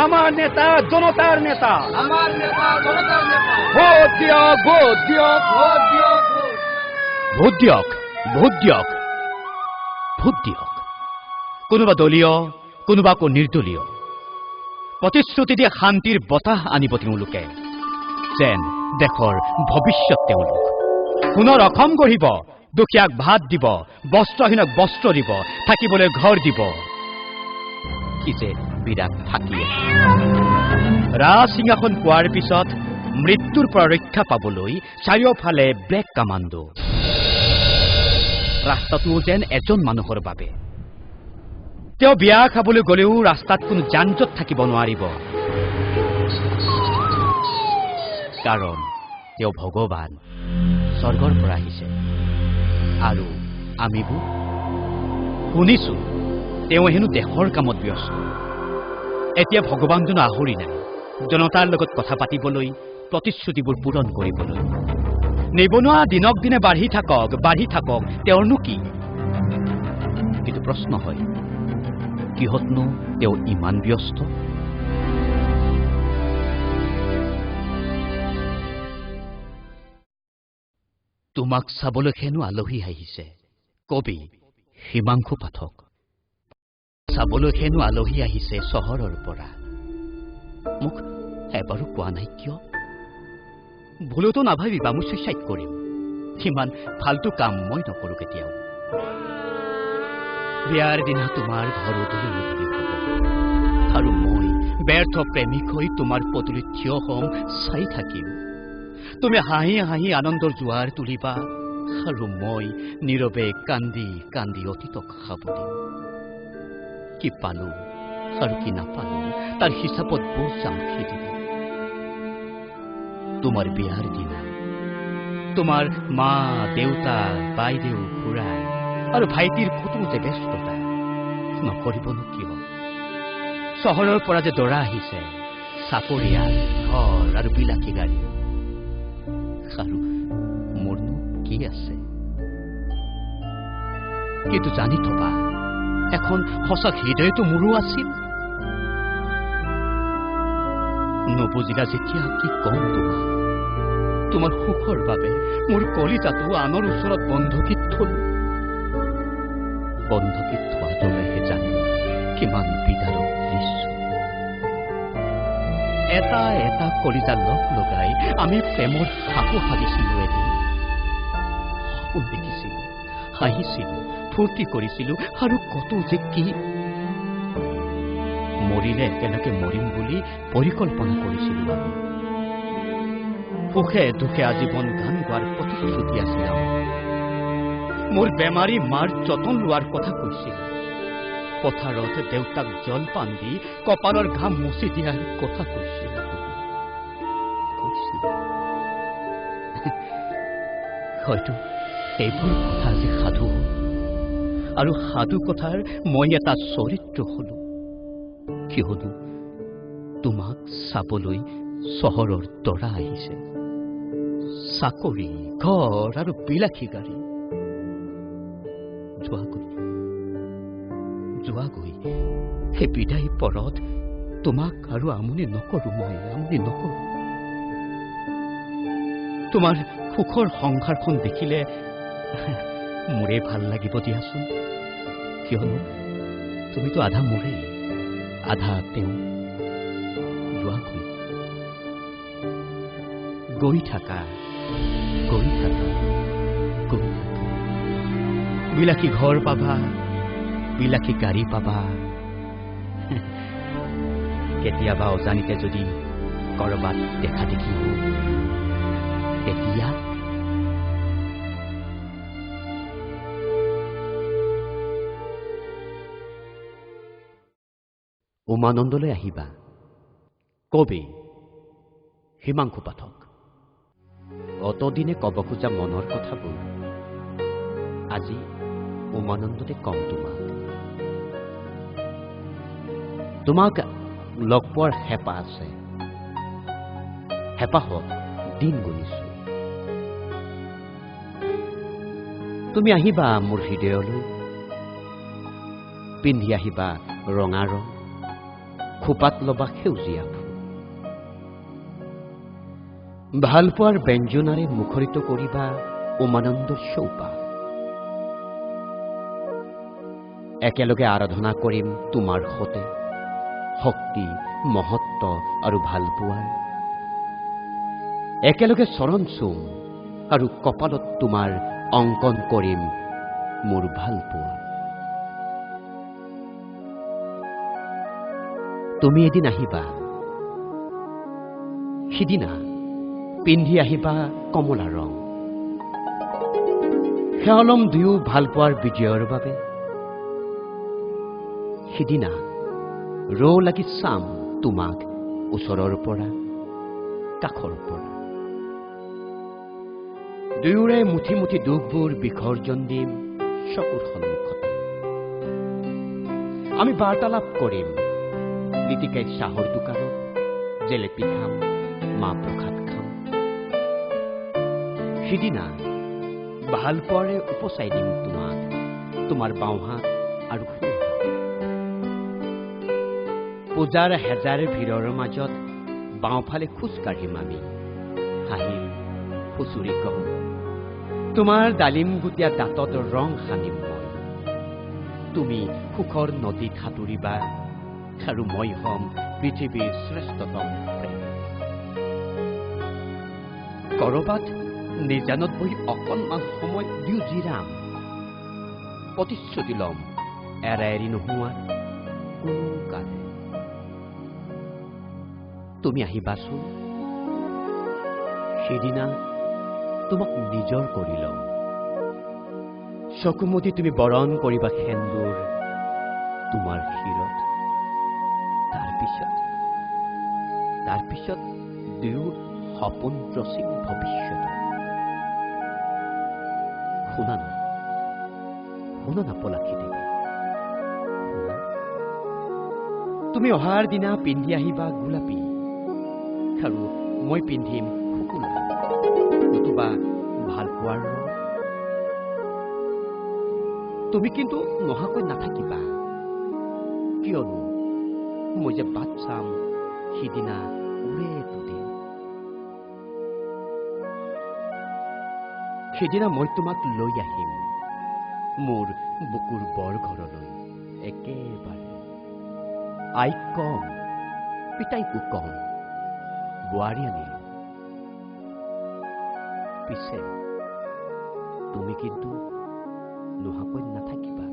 আমার নেতা জনতার নেতা, আমার নেতা জনতার নেতা। ভোট দিয়ক, ভোট দিয়ক, ভোট দিয়ক, ভোট দিয়ক, ভোট দিয়ক, ভোট দিয়ক। কোনোবা দলীয়, কোনোবা আকৌ নিৰ্দলীয়, প্ৰতিশ্ৰুতি দিয়ে শান্তিৰ বতাহ আনিব তেওঁলোকে, যেন দেশৰ ভৱিষ্যত তেওঁলোক। সোণৰ অসম গঢ়িব, দুখীয়াক ভাত দিব, বস্ত্ৰহীনক বস্ত্ৰ দিব, থাকিবলৈ ঘৰ দিব। কি যে বিৰাট থাকি ৰাজ সিংহাসন পোৱাৰ পিছত মৃত্যুৰ পৰা ৰক্ষা পাবলৈ চাৰিওফালে ব্লেক কামাণ্ডো। ৰাস্তাটো যেন এজন মানুহৰ বাবে। তেওঁ বিয়া খাবলৈ গলেও ৰাস্তাত কোনো যান-জঁট থাকিব নোৱাৰিব, কাৰণ তেওঁ ভগৱান স্বৰ্গৰ পৰা আহিছে। আৰু আমিবোৰ শুনিছো তেওঁ হেনো দেশৰ কামত ব্যস্ত। এতিয়া ভগৱানজন আহৰি নাই জনতাৰ লগত কথা পাতিবলৈ, প্ৰতিশ্ৰুতিবোৰ পূৰণ কৰিবলৈ। নিবনুৱা দিনক দিনে বাঢ়ি থাকক, বাঢ়ি থাকক, তেওঁৰনো কি? কিন্তু প্ৰশ্ন হয়, কিহতনো তেওঁ ইমান ব্যস্ত? তোমাক চাবলৈ হেনো আলহী আহিছে, কবি হিমাংশু পাঠক। চাবলৈ হেনো আলহী আহিছে চহৰৰ পৰা। মোক এবাৰো কোৱা নাই কিয়? ভুলতো নাভাবিবা, মই চুইচাইড কৰিম। সিমান ফাল্টু কাম মই নকৰো কেতিয়াও। বিয়াৰ দিনা তোমাৰ ঘৰ উদলি উদলি হ'ব, আৰু মই ব্যৰ্থ প্ৰেমিক হৈ তোমাৰ পদূলিত থিয় হ'ম, চাই থাকিম। তুমি হাঁহি হাঁহি আনন্দৰ জোৱাৰ তুলিবা, আৰু মই নীৰৱে কান্দি কান্দি অতীতক খাব দিম। কি পালো আৰু কি নাপালো তাৰ হিচাপত বোৰ যাম খেদিব। তোমাৰ বিয়াৰ দিনা তোমাৰ মা, দেউতা, বাইদেউ, খুৰা আৰু ভাইটিৰ ফটো যে ব্যস্ততা নকৰিবনো কিয়? চহৰৰ পৰা যে দৰা আহিছে, চাকৰিয়াল, ঘৰ আৰু বিলাসী গাড়ী, আৰু মোৰনো কি আছে? কিন্তু জানি থবা, এখন সঁচা হৃদয়তো মোৰো আছিল। নবুজিলা যেতিয়া কি কম তোমাক? তোমাৰ সুখৰ বাবে মোৰ কলিজাটো আনৰ ওচৰত বন্ধকীত থলো। বন্ধকীত থোৱাজনেহে জানে কিমান বিদাৰক দৃশ্য। এটা এটা কলিজা লগ লগাই আমি প্ৰেমৰ সাঁকো সাজিছিলো এদিন। সপোন দেখিছিলো, হাঁহিছিলো, ফূৰ্তি কৰিছিলো, আৰু কত যে কি। মৰিলে একেলগে মৰিম বুলি পৰিকল্পনা কৰিছিলো আমি। সুখে দুখে আজীৱন গান গোৱাৰ প্ৰতিশ্ৰুতি আছিল আমাৰ। মোৰ বেমাৰী মাৰ যতন লোৱাৰ কথা কৈছিল। পথাৰত দেউতাক জলপান দি কপালৰ ঘাম মুচি দিয়াৰ কথা কৈছিল। হয়তো এইবোৰ কথা আজি সাধু হ'ল, আৰু সাধু কথাৰ মই এটা চৰিত্ৰ হলো। কিয়নো তোমাক চাবলৈ চহৰৰ দৰা আহিছে, চাকৰি, ঘৰ আৰু বিলাসী গাড়ী। যোৱাগৈ সেই বিদায়ী পৰত তোমাক আৰু আমনি নকৰো, মই আমনি নকৰো। তোমাৰ সুখৰ সংসাৰখন দেখিলে মোৰে ভাল লাগিব দিয়াচোন। কিয়নো তুমিতো আধা মোৰেই, আধা তেওঁ। যোৱাগৈ, গৈ থাকা, গৈ থাকা, গৈ থাকা। বিলাসী ঘৰ পাবা, বিলাসী গাড়ী পাবা। কেতিয়াবা অজানিতে যদি কৰবাত দেখা দেখি হ'ল, তেতিয়া উমানন্দলৈ আহিবা। কবি হিমাংশু পাঠক। অতদিনে কব খোজা মনৰ কথাবোৰ আজি উমানন্দতে কম তোমাক লগ পোৱাৰ হেঁপাহ আছে। হেঁপাহত দিন গুণিছো। তুমি আহিবা মোৰ হৃদয়লৈ, পিন্ধি আহিবা ৰঙা ৰং, খোপাত লবা সেউজীয়া ফুল। ভালপোৱাৰ ব্যঞ্জনাৰে মুখৰিত কৰিবা উমানন্দৰ চৌপাশ। একেলগে আৰাধনা কৰিম তোমাৰ সতে শক্তি, মহত্ব আৰু ভালপোৱাৰ। একেলগে চৰণ চুম আৰু কপালত তোমাৰ অংকন কৰিম মোৰ ভালপোৱা। তুমি এদিন আহিবা, সিদিনা পিন্ধি আহিবা কমলা ৰং। সেৱলম দুয়ো ভালপোৱাৰ বিজয়ৰ বাবে। সিদিনা ৰৌ লাগি চাম তোমাক ওচৰৰ পৰা কাষৰ পৰা। দুয়োৰে মুঠি মুঠি দুখবোৰ বিসৰ্জন দিম চকুৰ সন্মুখতে। আমি বাৰ্তালাপ কৰিম লিটিকাই চাহৰ দোকানত, জেলেপি খাম, মাহ প্ৰসাদ খাম। সিদিনা ভালপোৱাৰে উপচাই দিম তোমাক তোমাৰ বাওঁহাত আৰু সোঁহাত। পূজাৰ হেজাৰ ভিৰৰ মাজত বাওঁফালে খোজ কাঢ়িম আমি, হাঁহিম, হুঁচৰি গাম। তোমাৰ ডালিম গুটীয়া দাঁতত ৰং সানিম মই। তুমি সুখৰ নদীত সাঁতুৰিবা আৰু মই হ'ম পৃথিৱীৰ শ্ৰেষ্ঠতম প্ৰেম। কৰবাত নিজানত বহি অকণমান সময় দিও জিৰাম। প্ৰতিশ্ৰুতি ল'ম এৰা এৰি নোহোৱাৰ কোনো কালে। তুমি আহিবাচোন, সেইদিনা তোমাক নিজৰ কৰি লম। চকুমুদি তুমি বৰণ কৰিবা সেন্দুৰ তোমাৰ শিৰত। তাৰপিছত দুয়ো সপোন ৰচিম ভৱিষ্যত। শুনা না পলাশী দেৱী, শুনা। তুমি অহাৰ দিনা পিন্ধি আহিবা গোলাপী আৰু মই পিন্ধিম শুকুলা, নতুবা ভালপোৱাৰ ৰং। তুমি কিন্তু নহাকৈ নাথাকিবা, কিয়নো মই যে বাট চাম সিদিনা উৰে দুদিন। সিদিনা মই তোমাক লৈ আহিম মোৰ বুকুৰ বৰ ঘৰলৈ একেবাৰে। আইক কম, পিতাইকো কম, বোৱাৰী আনিলো। পিছে তুমি কিন্তু নোহোৱাকৈ নাথাকিবা।